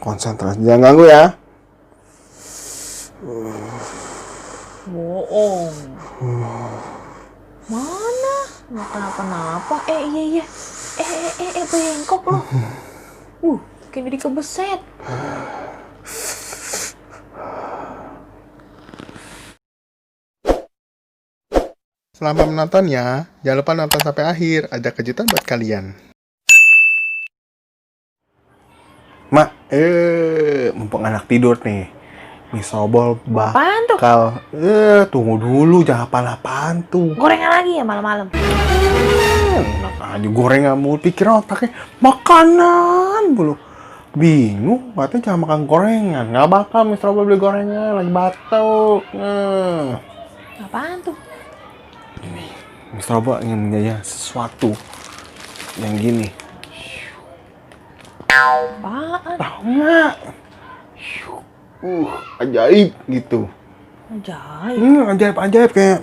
konsentrasi. Jangan ganggu ya. Bohong. Mana? Nggak kenapa-napa. Iya. Bengkok loh. Kayak jadi kebeset. Selamat menonton ya. Jangan lupa nonton sampai akhir. Ada kejutan buat kalian. Mak, mumpung anak tidur nih. Miss Robol Apaan tuh? bakal tunggu dulu, jangan apaan tuh. Gorengan lagi ya malam-malam. Enak aja gorengan mulu, pikir otaknya makanan mulu. Bingung, katanya jangan makan gorengan. Nggak bakal Miss Robol beli gorengan, lagi batuk. Apaan tuh? Ini, Miss Robol ingin menjajah sesuatu yang gini. Apaan? Tahu nggak? Ajaib gitu. Ajaib. Ajaib kayak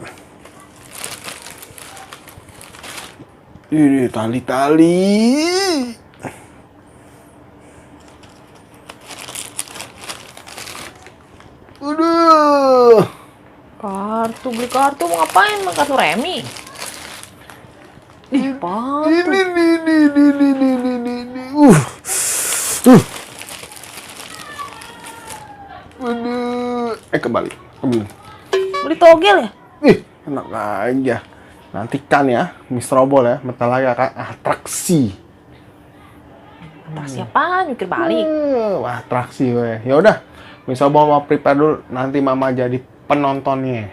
ini tali-tali. Udah. Beli kartu mau ngapain? Mau kartu remi? Apaan tuh? Ini. Waduh. Kembali. Beli togel ya? Enak aja. Nantikan ya, Miss Robol ya, bentar lagi akan atraksi. Atraksi apaan? Mikir balik. Wah, atraksi weh. Ya udah, Miss Robol mau prepare dulu, nanti Mama jadi penontonnya.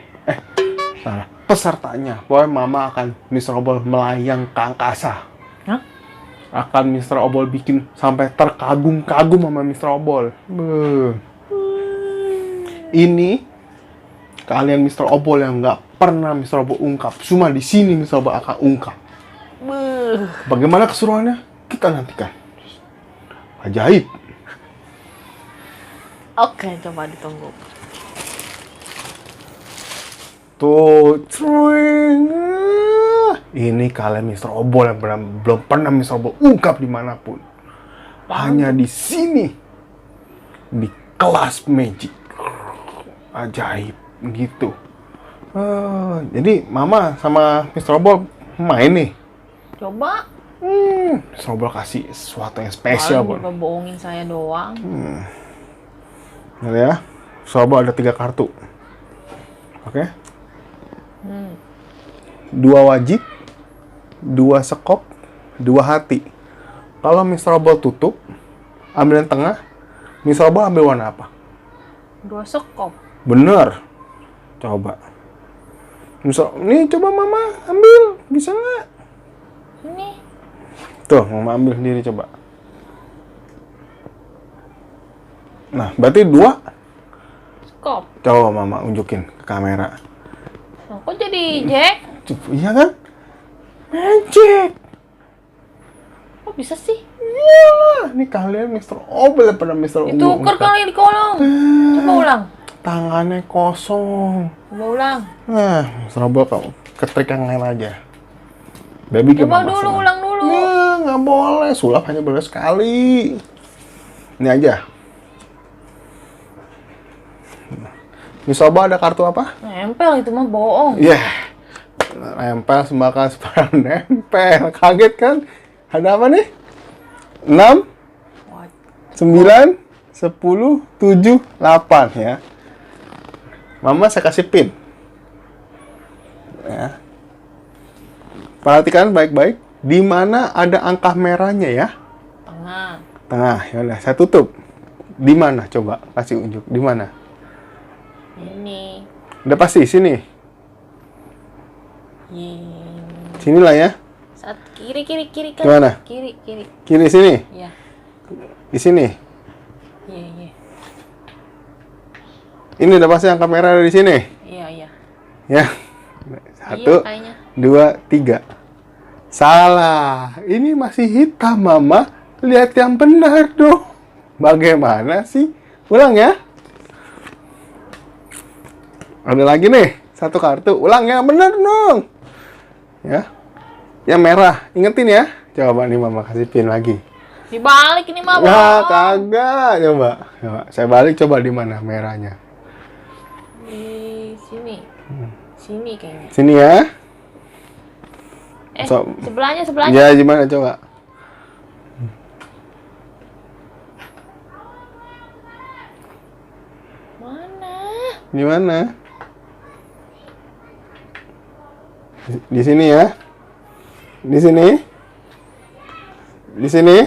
Salah, pesertanya. Pokoknya Mama akan Miss Robol melayang ke angkasa. Hah? Akan Miss Robol bikin sampai terkagum-kagum sama Miss Robol. Ini kalian Mr. Obol yang nggak pernah Mr. Obol ungkap, cuma di sini Mr. Obol akan ungkap. Bagaimana keseruannya? Kita nantikan. Ajaib. Oke, coba ditunggu. Tuh, ini kalian Mr. Obol yang belum pernah Mr. Obol ungkap dimanapun. Hanya di sini, di kelas Magic. Ajaib gitu. Jadi Mama sama Mr. Robol main nih. Coba. Mr. Robol kasih sesuatu yang spesial buat. Juga bohongin saya doang. Nah ya, Mr. Robol ada 3 kartu. Oke. 2 wajib, 2 sekop, 2 hati. Kalau Mr. Robol tutup, ambil yang tengah. Mr. Robol ambil warna apa? 2 sekop. Bener. Coba. Nih coba Mama ambil. Bisa nggak? Ini. Tuh, Mama ambil sendiri coba. Nah, berarti 2 Sekop. coba Mama unjukin ke kamera. Nah, kok jadi Jack? Iya kan? Magic. Kok bisa sih? Iyalah, nih kalian Mr. Obel pada Mr. Obel. Ditukar kali di kolong. Coba ulang. Tangannya kosong. Coba ulang. Nah, Mr. Obel kamu ketrik yang lain aja. Baby Coba gimana? dulu, ulang dulu. Nggak boleh, sulap hanya boleh sekali. Ini aja. Miss Obel ada kartu apa? Nempel itu mah bohong. Nempel semakan separah nempel. Kaget kan? Ada apa nih? 6, 9, 10, 7, 8 ya. Mama saya kasih pin. Ya. Perhatikan baik-baik. Di mana ada angka merahnya ya? Tengah. Tengah. Ya udah, saya tutup. Di mana? Coba kasih unjuk. Di mana? Ini. Udah pasti sini. Ini. Sinilah ya. Kiri kan. Gimana? Kiri. Kiri sini. Iya. Di sini. Iya. Ini udah pasti angka merah ada di sini. Iya. Ya. 1, kayaknya. 2, 3. Salah. Ini masih hitam, Mama. Lihat yang benar dong. Bagaimana sih? Ulang ya. Ada lagi nih. 1 kartu. Ulang yang benar dong. Ya. Yang merah. Ingetin ya. Coba nih Mama kasih pin lagi. Dibalik ini mah, Ya, bohong. kagak. Coba. Saya balik coba di mana merahnya. Di sini. Sini kayaknya. Sini ya. Sebelahnya. Ya, gimana coba? Mana? Gimana? Di sini ya. Di sini. Di sini.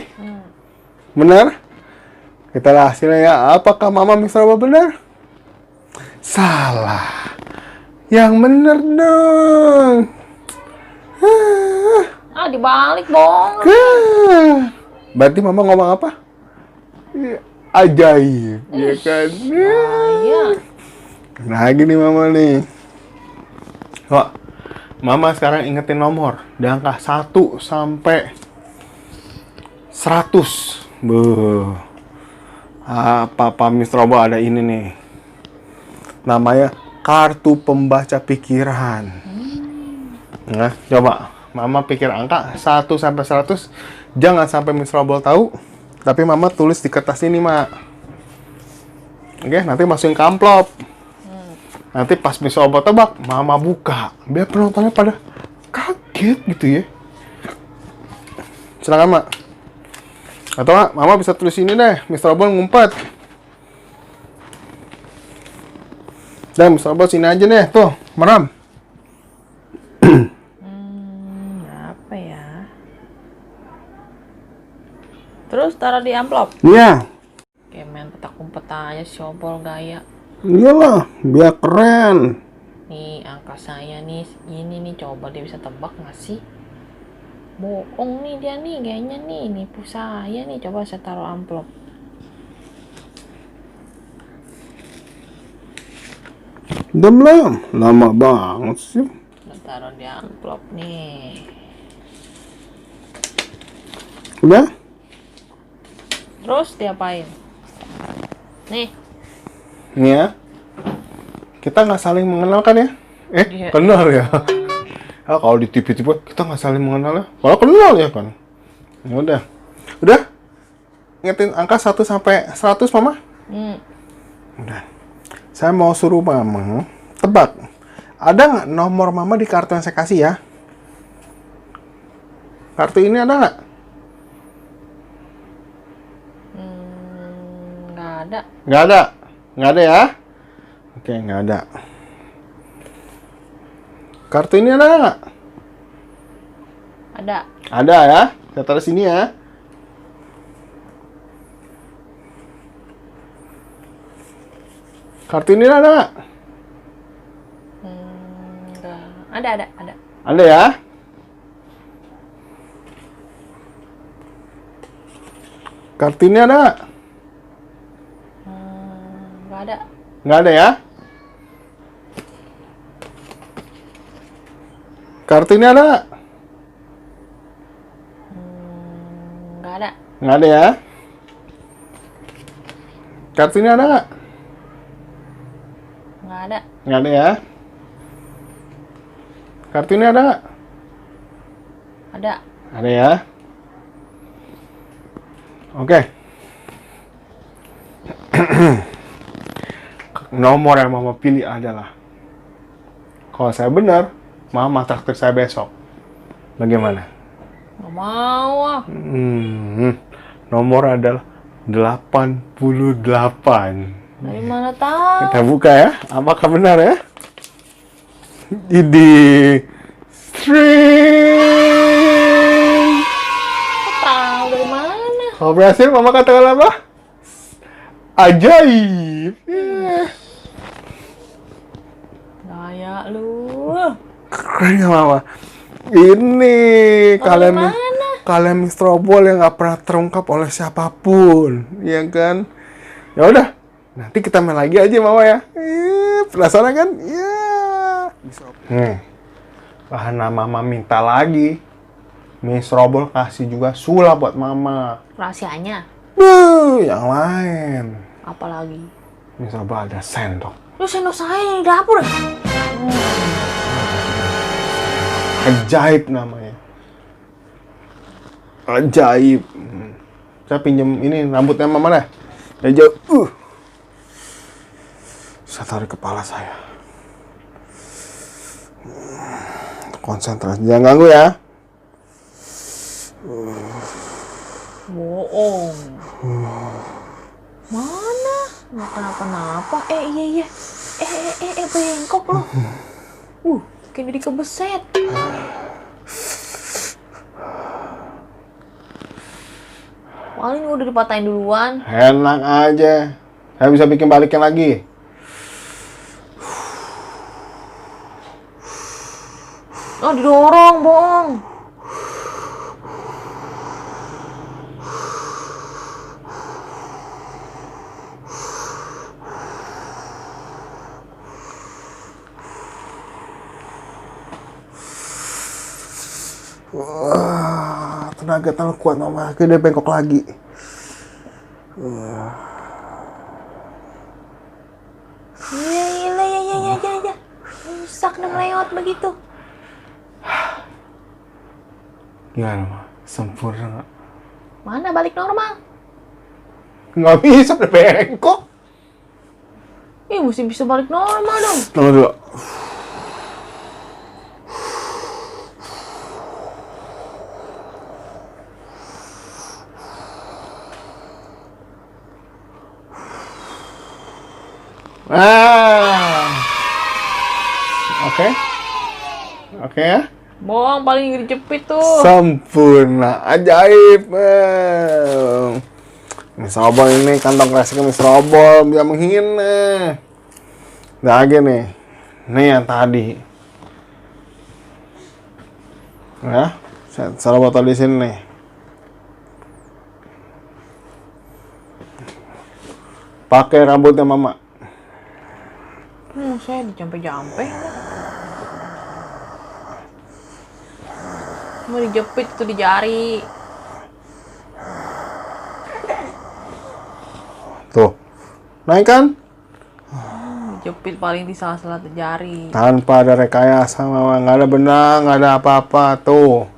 Benar? Kita lihat hasilnya ya. Apakah Mama Mr. Robot benar? Salah. Yang benar dong. Dibalik, bohong. Berarti Mama ngomong apa? Ajaib, ya kan? Iya. Nah, gini Mama nih. Wah, Mama sekarang ingetin nomor. Di angka 1 sampai 100. Beuh. Papa Mr. Robo ada ini nih. Namanya kartu pembaca pikiran. Nah, coba Mama pikir angka 1 sampai 100. Jangan sampai Mr. Robo tahu. Tapi Mama tulis di kertas ini, Mak. Oke, nanti masukin ke amplop. Nanti pas Mr. Robo tebak, Mama buka. Biar penontonnya pada kaget gitu ya. Silakan, Mak. Atau Mak, Mama bisa tulis ini deh. Mr. Robo ngumpet. Dan Mr. Robo sini aja deh. Tuh, merem. Apa ya? Terus taruh di amplop. Iya. Kayak main petak umpet aja, sobol gaya. Iyalah, biar keren. Nih, angka saya nih, ini nih, coba dia bisa tebak nggak sih? Bohong nih dia nih, kayaknya nih, nipu saya nih. Coba saya taruh amplop. Udah belum? Lama banget sih. Udah taruh di amplop nih. Udah? Terus diapain? Nih. Nih ya. Kita nggak saling mengenal kan ya? Iya. Kenal ya. Kalau di TV-TV kita nggak saling mengenal ya. Kalau kenal ya kan. Ya udah. Udah? Ingetin angka 1 sampai 100, Mama? Udah. Saya mau suruh Mama tebak. Ada nggak nomor Mama di kartu yang saya kasih ya? Kartu ini ada nggak? Nggak ada. Nggak ada? Nggak ada ya? Oke, nggak ada. Kartu ini ada nggak? Ada. Ada ya? Saya taruh sini ya. Kartu ini ada nggak? Nggak. Ada. Ada ya? Kartu ini ada nggak? Nggak ada. Nggak ada ya? Kartu ini ada nggak? Nggak ada. Nggak ada ya? Kartu ini ada nggak? Nggak ada. Nggak ada ya? Kartu ini ada nggak? Ada. Ada ya? Oke. Nomor yang Mama pilih adalah, kalau saya benar, Mama traktir saya besok. Bagaimana? Nggak mau ah. Nomor adalah 88. Dari mana tahu? Kita buka ya. Apakah benar ya? Ini string. Tahu dari mana? Kalau berhasil, Mama katakan apa? Ajaib. Gaya lu. Keren nggak Mama? Ini kalian Mr. Robol yang nggak pernah terungkap oleh siapapun, ya kan? Ya udah, nanti kita main lagi aja Mama ya. Penasaran kan? Ya. Karena Mama minta lagi, Mr. Robol kasih juga sulap buat Mama. Rahasianya? Yang lain. Apalagi? Mr. Robol ada sendok. Lu sendok saya di dapur ya? Ajaib namanya. Ajaib. Saya pinjam ini rambutnya mama dah. Ya jauh. Saya tarik kepala saya. Konsentrasi, jangan ganggu ya. Bohong. Mana? Nggak kenapa-napa. Iya. Bengkok lo. Kayak jadi kebeset. Paling udah dipatahin duluan. Enak aja. Saya bisa bikin balikin lagi. Oh, didorong, bohong. Wah, tenaga terlalu kuat mama. Dia bengkok lagi. Iya. Rusak dan melewat begitu. Gimana mah? Sempurna nggak? Mana balik normal? Nggak bisa, udah bengkok. Mesti bisa balik normal dong. Tunggu dulu. Oke ya. Bohong, paling dijepit tuh. Sempurna, ajaib. Mr. Obol ini kantong kresiknya Mr. Obol, dia menghina. Lagi nih, ini yang tadi. Ya, saya taruh botol di sini nih. Pakai rambutnya mama. Saya dijampe-jampe. Mau dijepit tuh di jari. Tuh, naik kan? Dijepit paling di salah-salah jari. Tanpa ada rekayasa mama, nggak ada benang, nggak ada apa-apa tuh.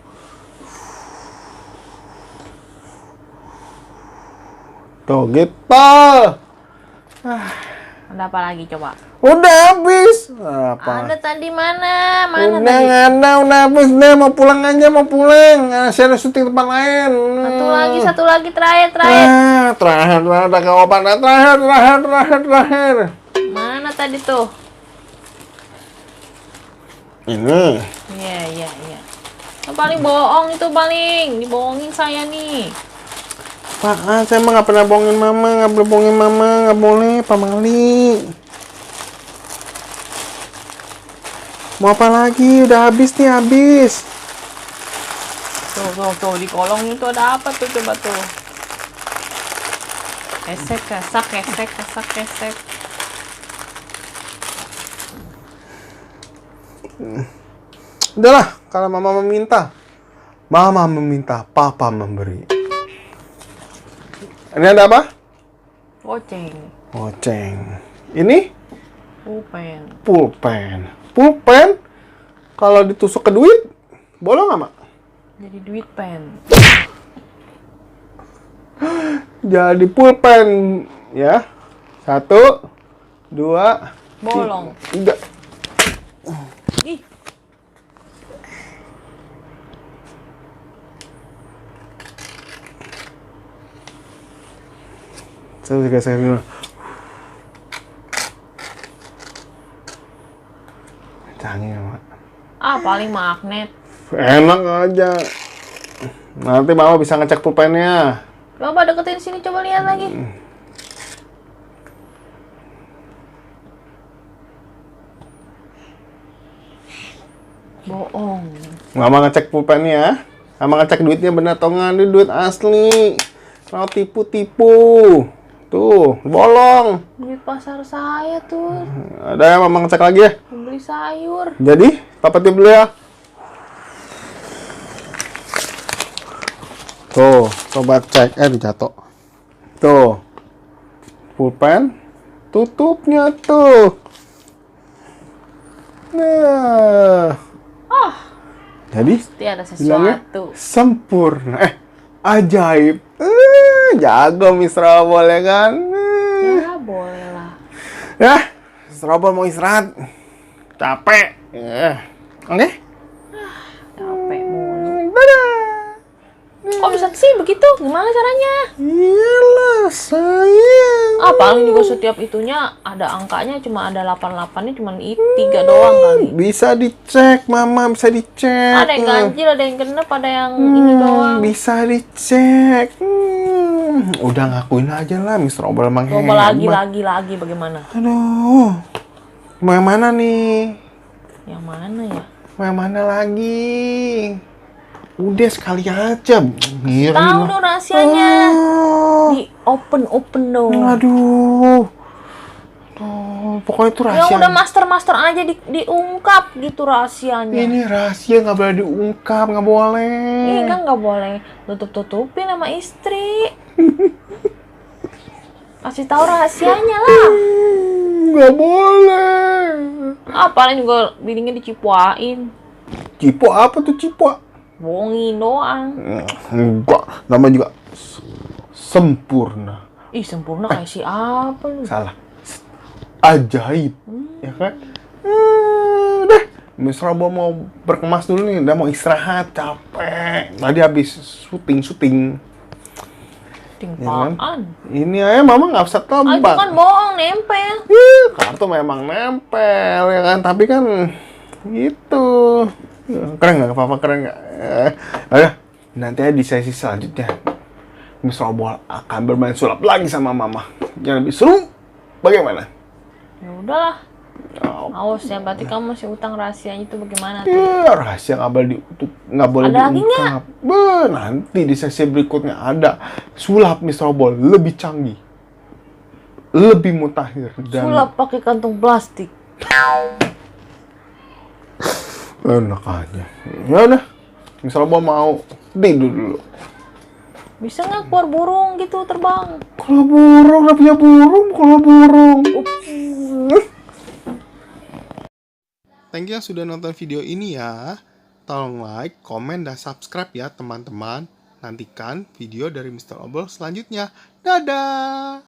Tuh gitu. Ada apa lagi coba? Udah habis. Apa? Ada tadi mana? Mana Udah tadi? nggak ada, udah habis deh. Mau pulang aja, mau pulang. Saya ada syuting tempat lain. Satu lagi terakhir. Terakhir, udah ke obat. Terakhir. Mana tadi tuh? Ini. Iya. Yang paling bohong itu paling dibohongin saya nih. Apaan? Saya emang nggak pernah bohongin mama, nggak boleh, Pak Mali. Mau apa lagi? Udah habis nih, habis. Tuh di kolong itu ada apa tuh coba tuh? Kesek. Udahlah, kalau mama meminta, papa memberi. Ini ada apa? Oceng. Ini? Pulpen. Kalau ditusuk ke duit, bolong nggak, Mak? Jadi duit pen. Jadi pulpen, ya. 1, 2, Bolong. 3. Ih. Saya geser dulu. Canggih, Mak. Paling magnet. Enak aja. Nanti mama bisa ngecek pulpennya. Coba deketin sini, coba lihat lagi. Bohong. Mama ngecek pulpennya. Mama ngecek duitnya benar atau nggak. Ini duit asli. Mau tipu-tipu. Tuh, bolong. Duit pasar saya tuh. Ada yang mama ngecek lagi ya? Beli sayur. Jadi, papa tiap dulu ya. Tuh, coba cek. Dijatuh. Tuh. Pulpen. Tutupnya tuh. Nah. Ah, Jadi, pasti ada bilangnya sesuatu. sempurna. ajaib. Jago Mr. Obol ya kan? Ya boleh lah. Ya, Mr. Obol mau istirahat. Capek. Oke? Capek mulu. Dadah. Kok bisa sih begitu? Gimana caranya? Iyalah, sayang. Paling juga setiap itunya ada angkanya, cuma ada 88-nya cuma 3 doang kali. Bisa dicek, Mama, bisa dicek. Ada yang ganjil, ada yang genep, ada yang ini doang. Bisa dicek. Udah ngakuin aja lah, Mr. Obol emang Coba hebat. lagi bagaimana? Aduh, mau yang mana nih? Yang mana ya? Mau yang mana lagi? Udah sekali aja. Ngiri Tahu lah. dong rahasianya. Di open dong. Aduh. Tuh, pokoknya itu rahasia. Yang udah master aja diungkap gitu rahasianya. Ini rahasia, nggak boleh diungkap, nggak boleh. Ini kan nggak boleh tutup-tutupin sama istri. Kasih tahu rahasianya lah. Nggak boleh. Paling juga bininya dicipuain. Cipo apa tuh cipo? Bohongin doang. Enggak, namanya juga sempurna. Ih, sempurna kayak siapa lu? Salah. Ajaib. Ya kan? Udah. Mr. Obol mau berkemas dulu nih. Udah mau istirahat. Capek. Tadi habis syuting. Tingpaan. Ini aja Mama nggak usah Itu tebak. kan bohong, nempel. Kartu memang nempel. Ya kan? Tapi kan gitu. Keren nggak? Apa-apa keren nggak? Udah. Nanti aja di sesi selanjutnya. Mr. Obol akan bermain sulap lagi sama Mama. Yang lebih seru. Bagaimana? Ya udahlah. Oh. Awas ya, berarti kamu masih utang rahasianya itu bagaimana tuh? Ya, rahasia nggak boleh nggak boleh Ada lagi diungkap. Nanti di sesi berikutnya ada sulap Mr. Obol lebih canggih, lebih mutakhir dan Sulap pakai kantung plastik. enak aja. Ya udah, Mr. Obol mau tidur dulu. Bisa nggak keluar burung gitu terbang? Kalau burung, nggak punya burung. Kalau burung. Thank you yang sudah nonton video ini ya. Tolong like, komen, dan subscribe ya teman-teman. Nantikan video dari Mr. Obol selanjutnya. Dadah!